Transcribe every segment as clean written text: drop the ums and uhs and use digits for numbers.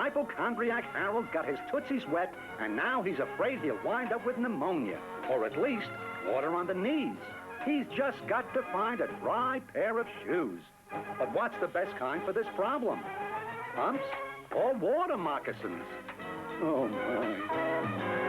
hypochondriac Harold got his tootsies wet, and now he's afraid he'll wind up with pneumonia, or at least water on the knees. He's just got to find a dry pair of shoes. But what's the best kind for this problem? Pumps or water moccasins? Oh, my.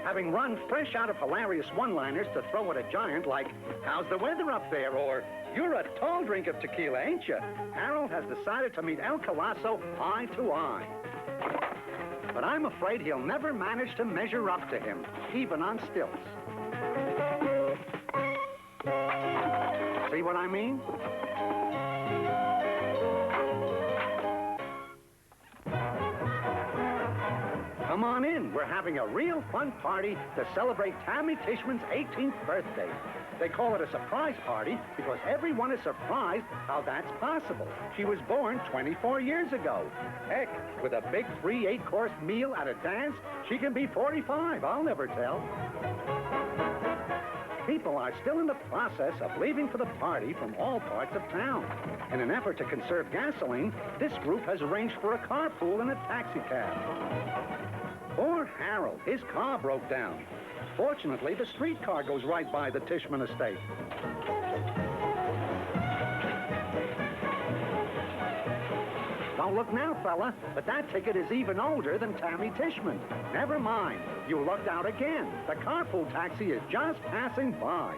Having run fresh out of hilarious one-liners to throw at a giant like, "How's the weather up there?" or, "You're a tall drink of tequila, ain't you?" Harold has decided to meet El Colosso eye to eye. But I'm afraid he'll never manage to measure up to him, even on stilts. See what I mean? Come on in. We're having a real fun party to celebrate Tammy Tishman's 18th birthday. They call it a surprise party because everyone is surprised how that's possible. She was born 24 years ago. Heck, with a big free 8-course meal at a dance, she can be 45. I'll never tell. People are still in the process of leaving for the party from all parts of town. In an effort to conserve gasoline, this group has arranged for a carpool and a taxi cab. Poor Harold, his car broke down. Fortunately, the streetcar goes right by the Tishman estate. Don't look now, fella, but that ticket is even older than Tammy Tishman. Never mind, you lucked out again. The carpool taxi is just passing by.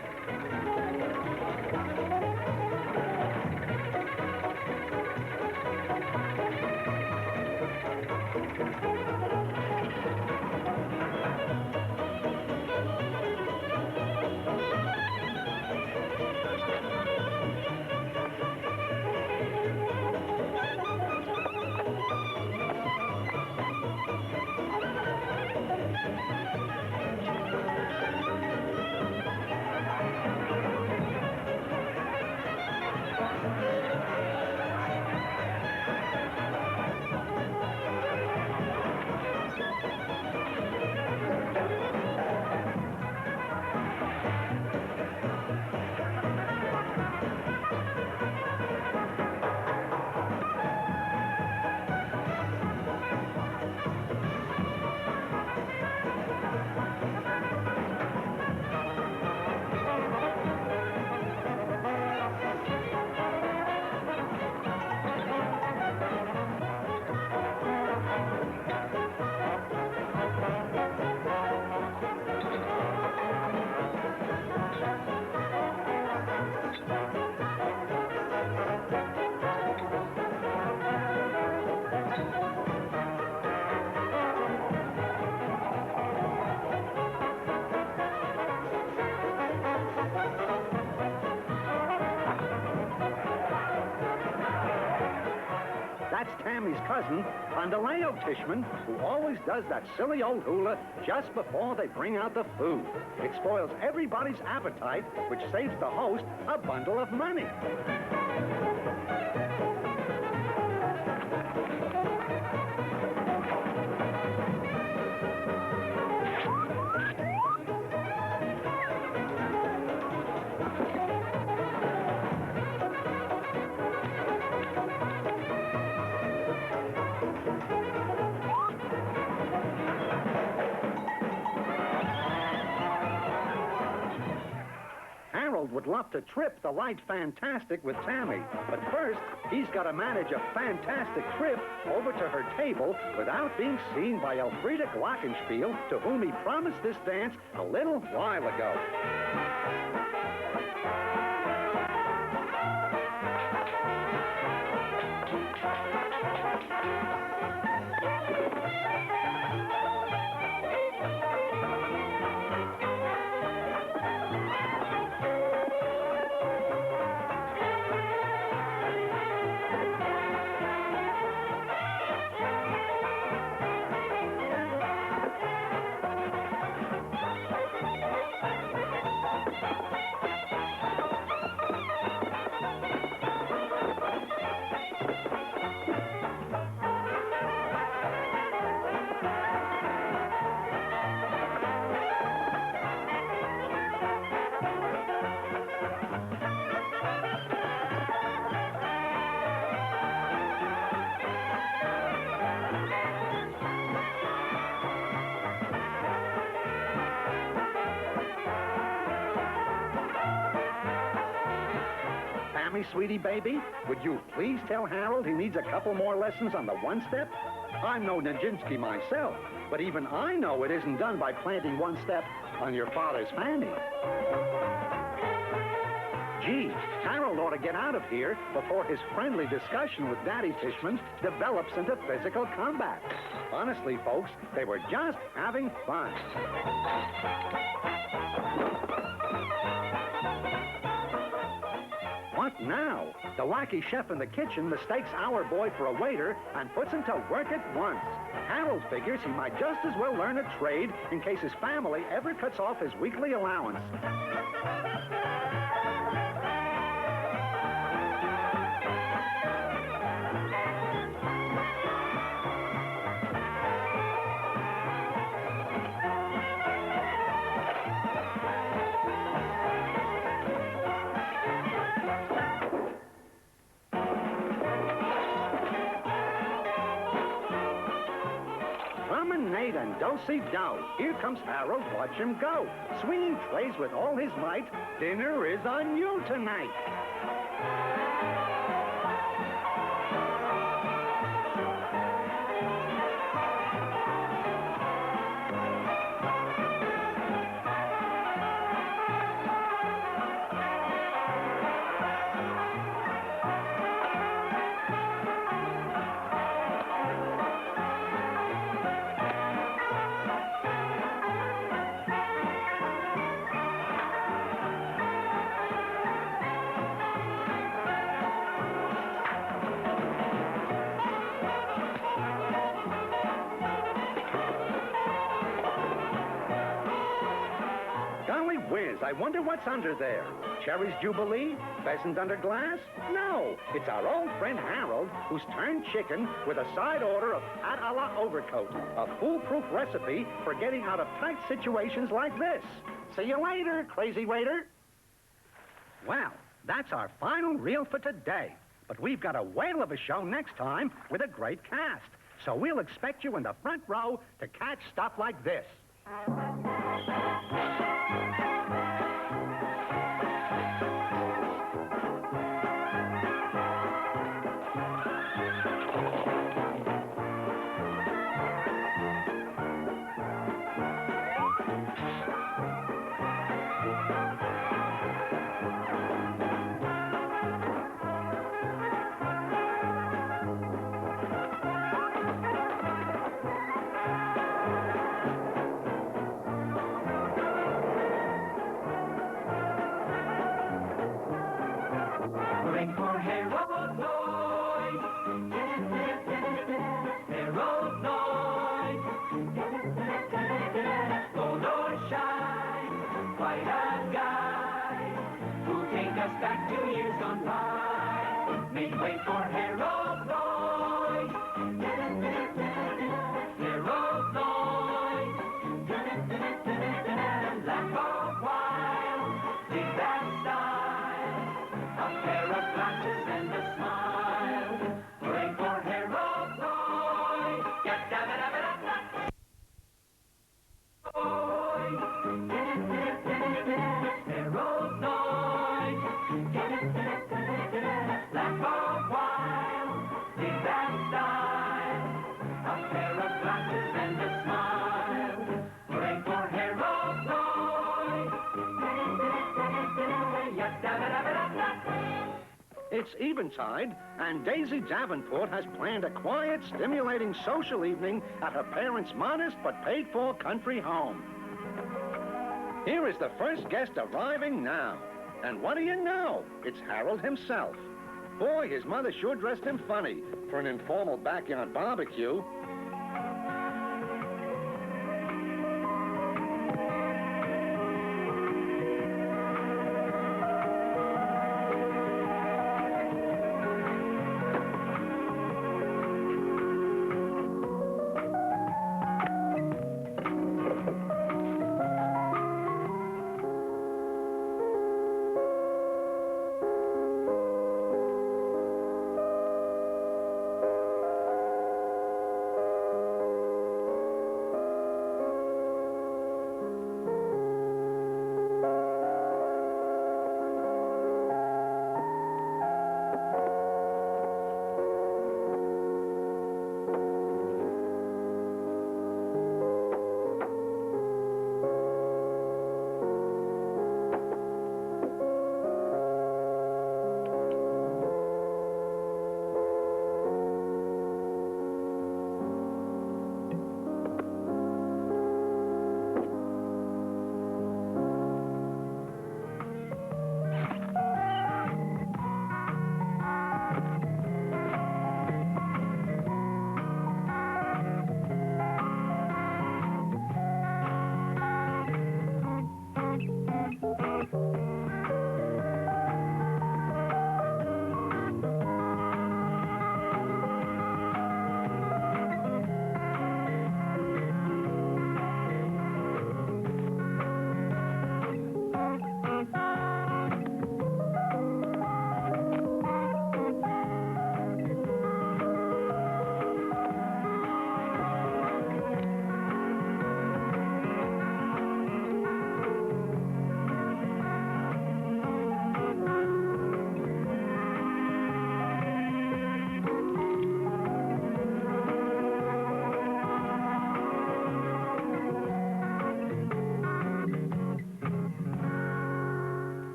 That's Tammy's cousin, Pandaleo Tishman, who always does that silly old hula just before they bring out the food. It spoils everybody's appetite, which saves the host a bundle of money. Harold would love to trip the light fantastic with Tammy, but first, he's got to manage a fantastic trip over to her table without being seen by Elfrida Glockenspiel, to whom he promised this dance a little while ago. Tammy, sweetie baby, would you please tell Harold he needs a couple more lessons on the one-step? I'm no Nijinsky myself, but even I know it isn't done by planting one step on your father's fanny. Gee, Harold ought to get out of here before his friendly discussion with Daddy Tishman develops into physical combat. Honestly, folks, they were just having fun. What now? The wacky chef in the kitchen mistakes our boy for a waiter and puts him to work at once. Harold figures he might just as well learn a trade in case his family ever cuts off his weekly allowance. Promenade and do-si-do. Here comes Harold, watch him go. Swinging trays with all his might. Dinner is on you tonight. Golly whiz, I wonder what's under there. Cherry's Jubilee? Pheasant under glass? No, it's our old friend Harold, who's turned chicken with a side order of pat a la overcoat, a foolproof recipe for getting out of tight situations like this. See you later, crazy waiter. Well, that's our final reel for today. But we've got a whale of a show next time with a great cast. So we'll expect you in the front row to catch stuff like this. It's eventide, and Daisy Davenport has planned a quiet, stimulating social evening at her parents' modest but paid-for country home. Here is the first guest arriving now. And what do you know? It's Harold himself. Boy, his mother sure dressed him funny for an informal backyard barbecue.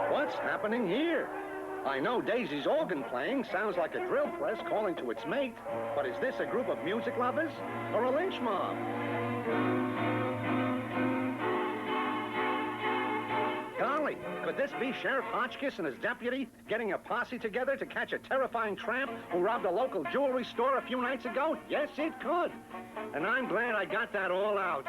What's happening here? I know Daisy's organ playing sounds like a drill press calling to its mate, but is this a group of music lovers or a lynch mob? Golly, could this be Sheriff Hotchkiss and his deputy getting a posse together to catch a terrifying tramp who robbed a local jewelry store a few nights ago? Yes, it could. And I'm glad I got that all out.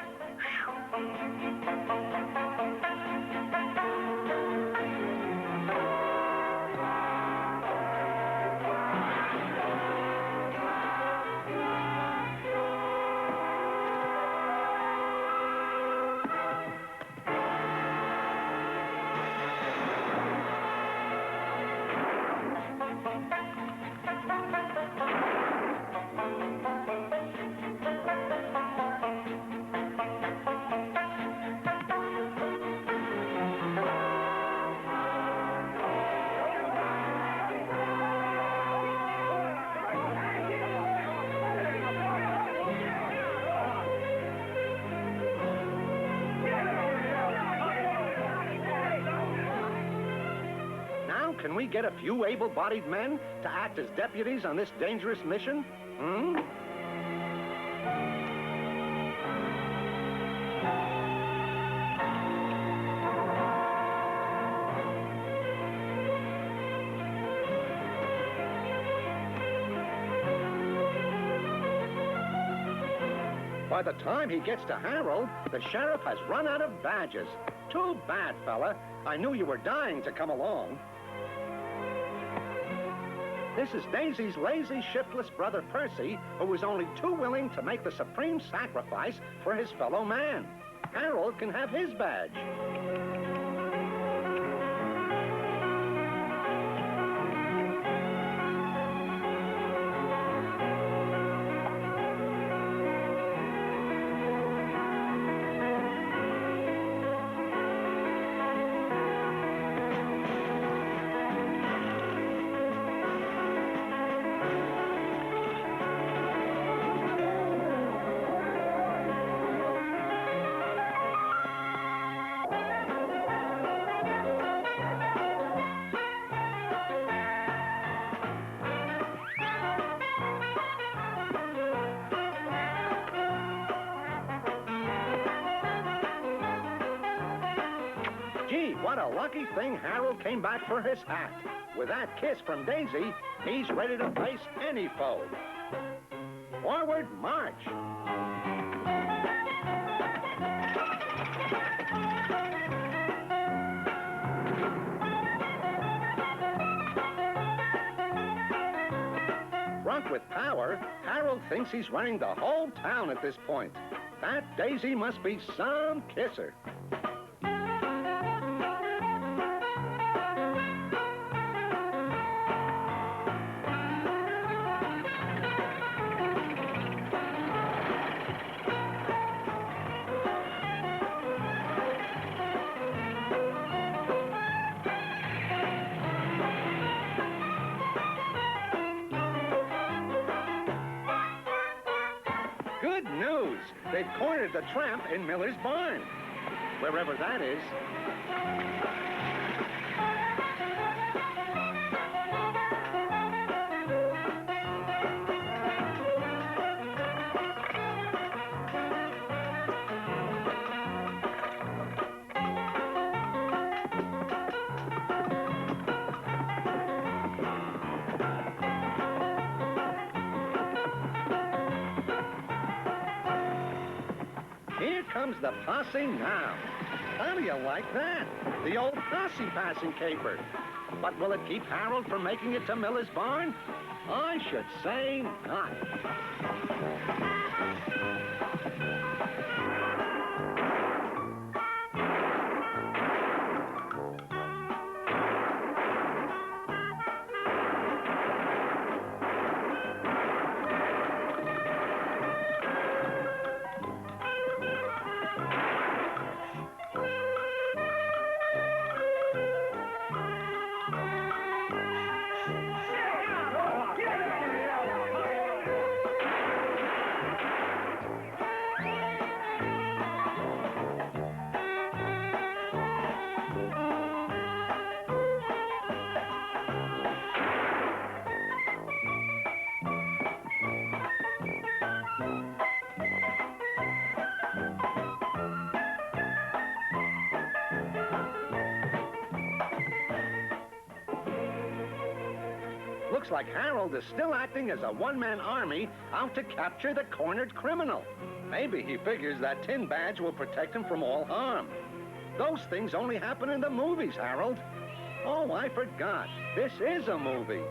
Can we get a few able-bodied men to act as deputies on this dangerous mission? Hmm? By the time he gets to Harold, the sheriff has run out of badges. Too bad, fella. I knew you were dying to come along. This is Daisy's lazy, shiftless brother Percy, who was only too willing to make the supreme sacrifice for his fellow man. Harold can have his badge. What a lucky thing Harold came back for his hat. With that kiss from Daisy, he's ready to face any foe. Forward march. Drunk with power, Harold thinks he's running the whole town at this point. That Daisy must be some kisser. Good news! They've cornered the tramp in Miller's barn. Wherever that is. Here comes the posse now. How do you like that? The old posse passing caper. But will it keep Harold from making it to Miller's barn? I should say not. Looks like Harold is still acting as a one-man army out to capture the cornered criminal. Maybe he figures that tin badge will protect him from all harm. Those things only happen in the movies, Harold. Oh, I forgot. This is a movie.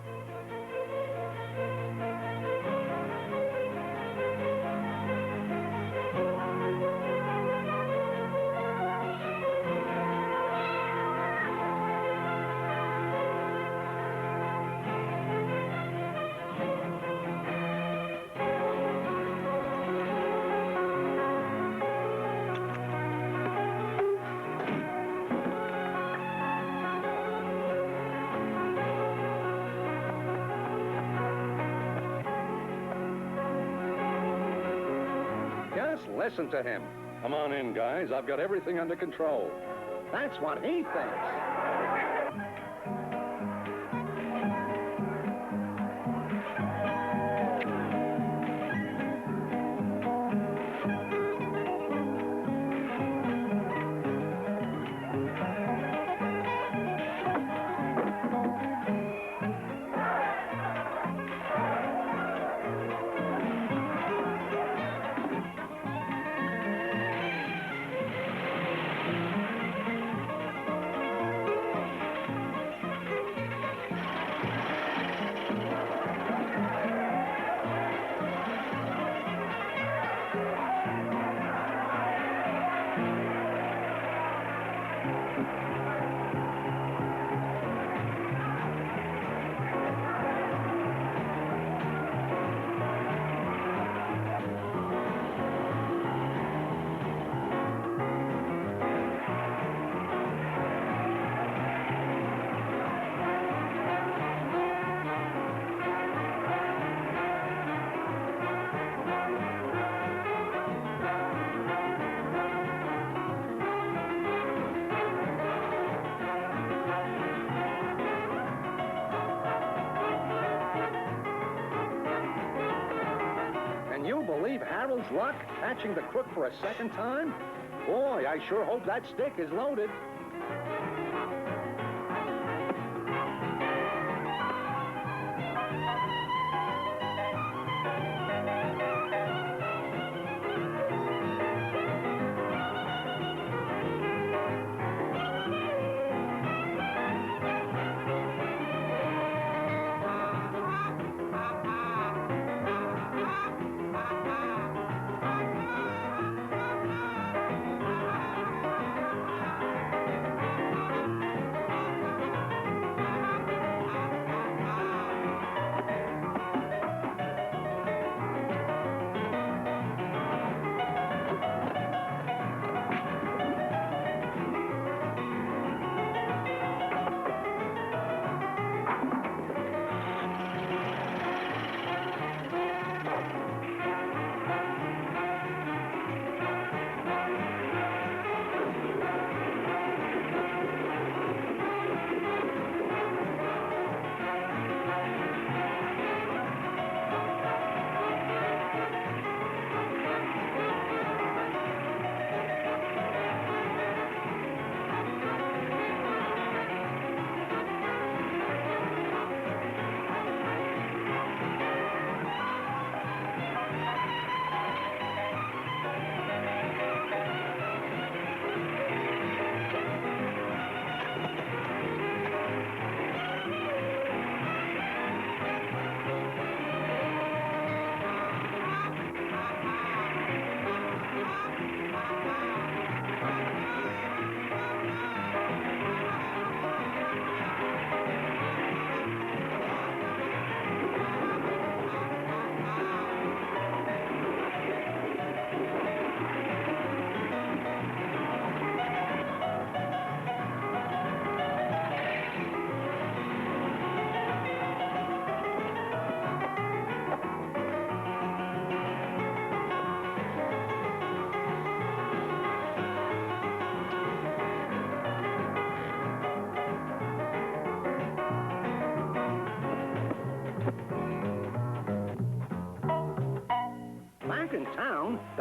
Just listen to him. Come on in, guys. I've got everything under control. That's what he thinks. Can you believe Harold's luck catching the crook for a second time? Boy, I sure hope that stick is loaded.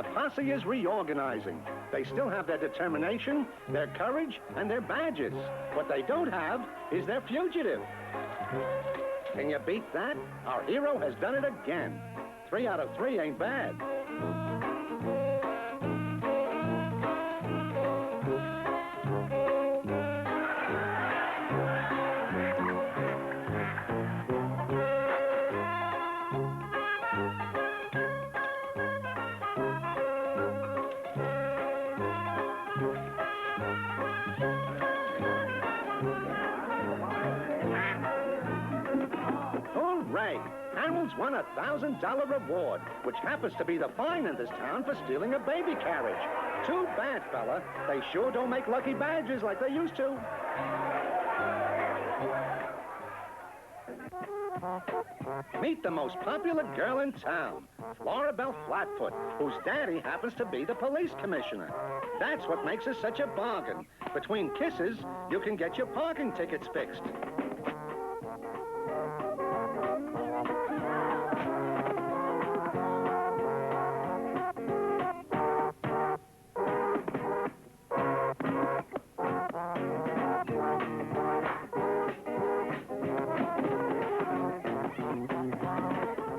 The posse is reorganizing. They still have their determination, their courage, and their badges. What they don't have is their fugitive. Can you beat that? Our hero has done it again. 3 out of 3 ain't bad. Hooray! Harold's won a $1,000 reward, which happens to be the fine in this town for stealing a baby carriage. Too bad, fella. They sure don't make lucky badges like they used to. Meet the most popular girl in town, Floribel Flatfoot, whose daddy happens to be the police commissioner. That's what makes her such a bargain. Between kisses, you can get your parking tickets fixed.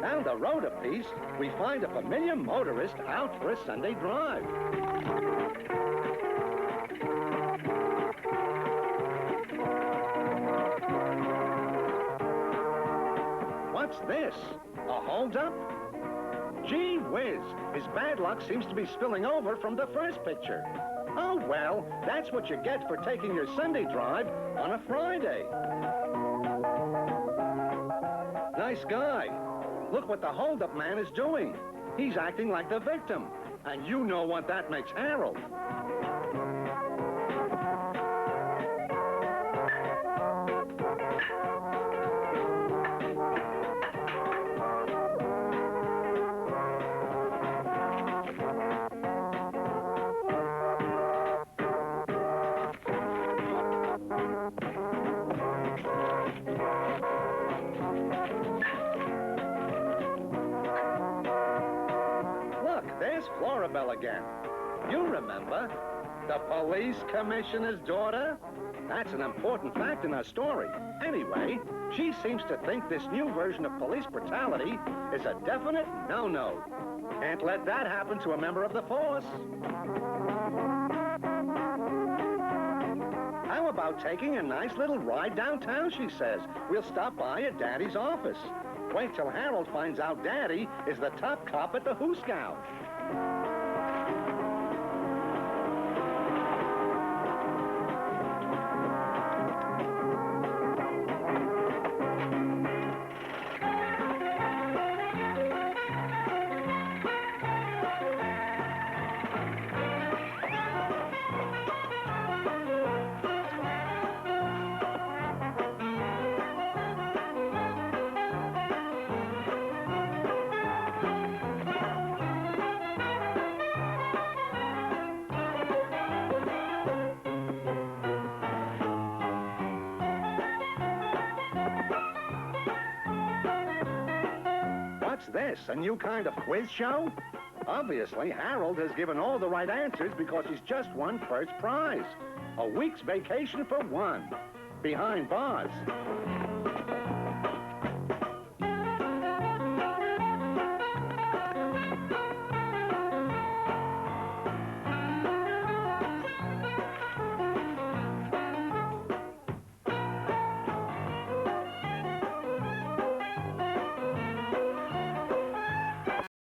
Down the road a piece, we find a familiar motorist out for a Sunday drive. What's this? A holdup? Gee whiz, his bad luck seems to be spilling over from the first picture. Oh, well, that's what you get for taking your Sunday drive on a Friday. Nice guy. Look what the holdup man is doing. He's acting like the victim. And you know what that makes Harold. There's Floribel again. You remember, the police commissioner's daughter? That's an important fact in our story. Anyway, she seems to think this new version of police brutality is a definite no-no. Can't let that happen to a member of the force. How about taking a nice little ride downtown, she says. We'll stop by at Daddy's office. Wait till Harold finds out Daddy is the top cop at the Who Scout. What's this, a new kind of quiz show? Obviously, Harold has given all the right answers because he's just won first prize. A week's vacation for one. Behind bars.